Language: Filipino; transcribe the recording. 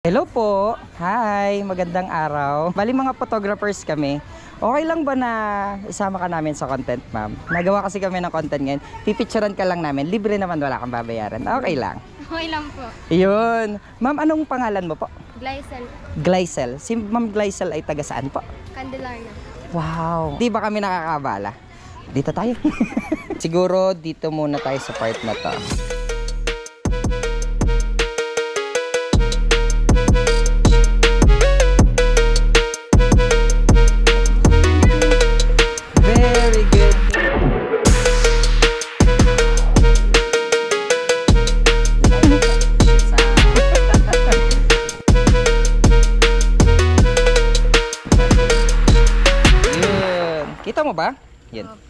Hello po. Hi, magandang araw. Bali mga photographers kami. Okay lang ba na isama ka namin sa content, ma'am? Nagawa kasi kami ng content ngayon. Pipicturean ka lang namin. Libre naman, wala kang babayaran. Okay lang. Okay lang po. Yun. Ma'am, anong pangalan mo po? Glycel, Glycel. Si Ma'am Glycel ay taga saan po? Candelaria. Wow. Di ba kami nakakabala? Dito tayo. Siguro dito muna tayo sa part na to. Very good. Yun. Kita mo ba? Yan.